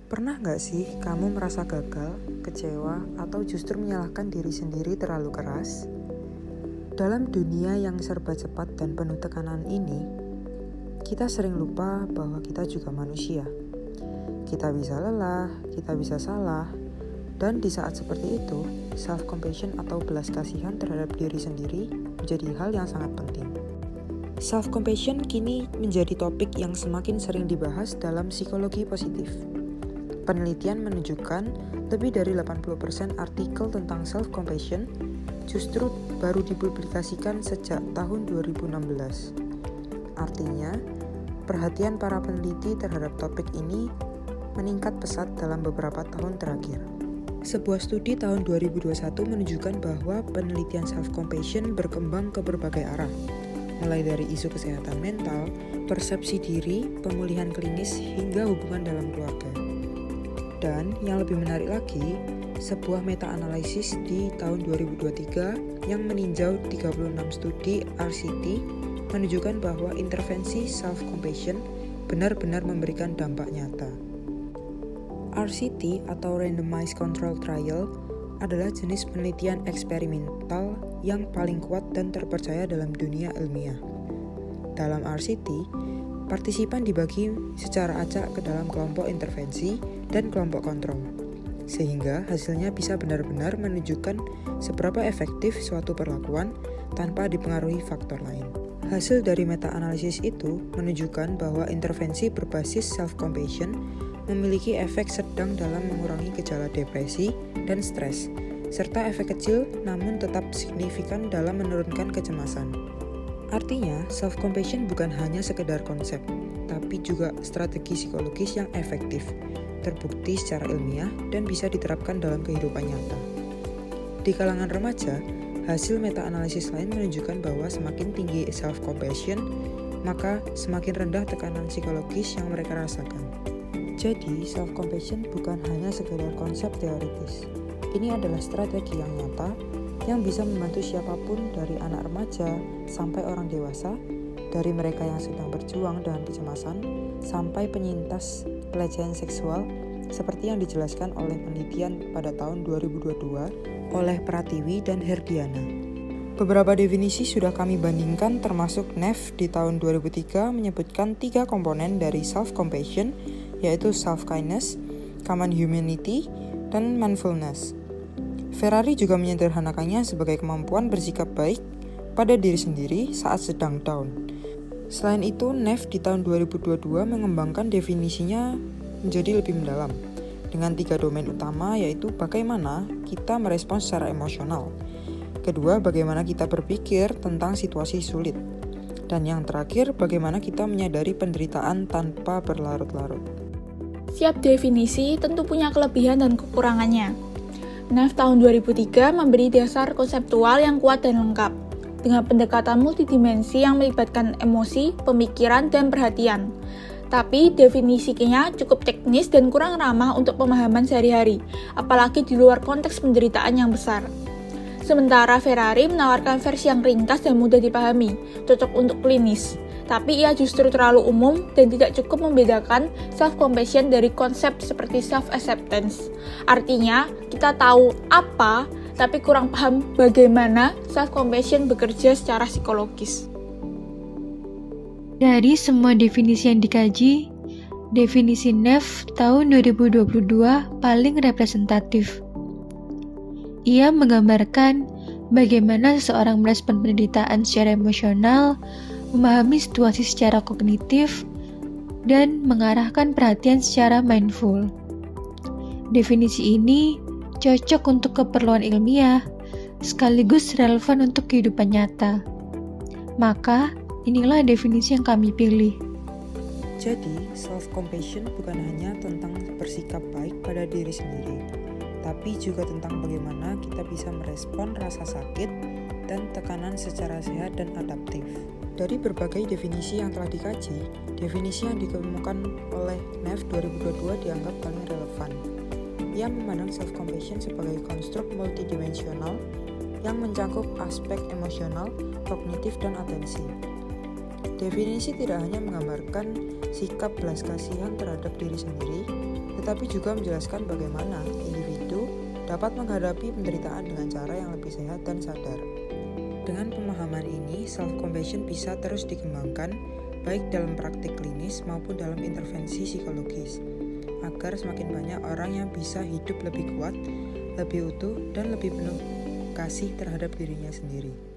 Pernah nggak sih kamu merasa gagal, kecewa, atau justru menyalahkan diri sendiri terlalu keras? Dalam dunia yang serba cepat dan penuh tekanan ini, kita sering lupa bahwa kita juga manusia. Kita bisa lelah, kita bisa salah, dan di saat seperti itu, self-compassion atau belas kasihan terhadap diri sendiri menjadi hal yang sangat penting. Self-compassion kini menjadi topik yang semakin sering dibahas dalam psikologi positif. Penelitian menunjukkan lebih dari 80% artikel tentang self-compassion justru baru dipublikasikan sejak tahun 2016. Artinya, perhatian para peneliti terhadap topik ini meningkat pesat dalam beberapa tahun terakhir. Sebuah studi tahun 2021 menunjukkan bahwa penelitian self-compassion berkembang ke berbagai arah, mulai dari isu kesehatan mental, persepsi diri, pemulihan klinis, hingga hubungan dalam keluarga. Dan yang lebih menarik lagi, sebuah meta-analisis di tahun 2023 yang meninjau 36 studi RCT menunjukkan bahwa intervensi self-compassion benar-benar memberikan dampak nyata. RCT atau Randomized Control Trial adalah jenis penelitian eksperimental yang paling kuat dan terpercaya dalam dunia ilmiah. Dalam RCT, partisipan dibagi secara acak ke dalam kelompok intervensi dan kelompok kontrol, sehingga hasilnya bisa benar-benar menunjukkan seberapa efektif suatu perlakuan tanpa dipengaruhi faktor lain. Hasil dari meta-analisis itu menunjukkan bahwa intervensi berbasis self-compassion memiliki efek sedang dalam mengurangi gejala depresi dan stres, serta efek kecil namun tetap signifikan dalam menurunkan kecemasan. Artinya, self-compassion bukan hanya sekedar konsep, tapi juga strategi psikologis yang efektif, terbukti secara ilmiah, dan bisa diterapkan dalam kehidupan nyata. Di kalangan remaja, hasil meta-analisis lain menunjukkan bahwa semakin tinggi self-compassion, maka semakin rendah tekanan psikologis yang mereka rasakan. Jadi, self-compassion bukan hanya sekedar konsep teoritis. Ini adalah strategi yang nyata, yang bisa membantu siapapun dari anak remaja sampai orang dewasa, dari mereka yang sedang berjuang dengan kecemasan, sampai penyintas pelecehan seksual, seperti yang dijelaskan oleh penelitian pada tahun 2022 oleh Pratiwi dan Herdiana. Beberapa definisi sudah kami bandingkan, termasuk Neff di tahun 2003 menyebutkan 3 komponen dari self-compassion, yaitu self-kindness, common humanity, dan mindfulness. Ferrari juga menyederhanakannya sebagai kemampuan bersikap baik pada diri sendiri saat sedang down. Selain itu, Neff di tahun 2022 mengembangkan definisinya menjadi lebih mendalam, dengan 3 domain utama, yaitu bagaimana kita merespons secara emosional, kedua, bagaimana kita berpikir tentang situasi sulit, dan yang terakhir, bagaimana kita menyadari penderitaan tanpa berlarut-larut. Setiap definisi tentu punya kelebihan dan kekurangannya. Neff tahun 2003 memberi dasar konseptual yang kuat dan lengkap, dengan pendekatan multidimensi yang melibatkan emosi, pemikiran, dan perhatian. Tapi definisinya cukup teknis dan kurang ramah untuk pemahaman sehari-hari, apalagi di luar konteks penderitaan yang besar. Sementara Ferrari menawarkan versi yang ringkas dan mudah dipahami, cocok untuk klinis. Tapi ia justru terlalu umum dan tidak cukup membedakan self-compassion dari konsep seperti self-acceptance. Artinya, kita tahu apa, tapi kurang paham bagaimana self-compassion bekerja secara psikologis. Dari semua definisi yang dikaji, definisi Neff tahun 2022 paling representatif. Ia menggambarkan bagaimana seseorang merespons penderitaan secara emosional, memahami situasi secara kognitif, dan mengarahkan perhatian secara mindful. Definisi ini cocok untuk keperluan ilmiah, sekaligus relevan untuk kehidupan nyata. Maka, inilah definisi yang kami pilih. Jadi, self-compassion bukan hanya tentang bersikap baik pada diri sendiri, tapi juga tentang bagaimana kita bisa merespon rasa sakit dan tekanan secara sehat dan adaptif. Dari berbagai definisi yang telah dikaji, definisi yang dikemukakan oleh Neff 2022 dianggap paling relevan. Ia memandang self-compassion sebagai konstruk multidimensional yang mencakup aspek emosional, kognitif, dan atensi. Definisi tidak hanya menggambarkan sikap belas kasihan terhadap diri sendiri, tetapi juga menjelaskan bagaimana individu dapat menghadapi penderitaan dengan cara yang lebih sehat dan sadar. Dengan pemahaman ini, self-compassion bisa terus dikembangkan baik dalam praktik klinis maupun dalam intervensi psikologis, agar semakin banyak orang yang bisa hidup lebih kuat, lebih utuh, dan lebih penuh kasih terhadap dirinya sendiri.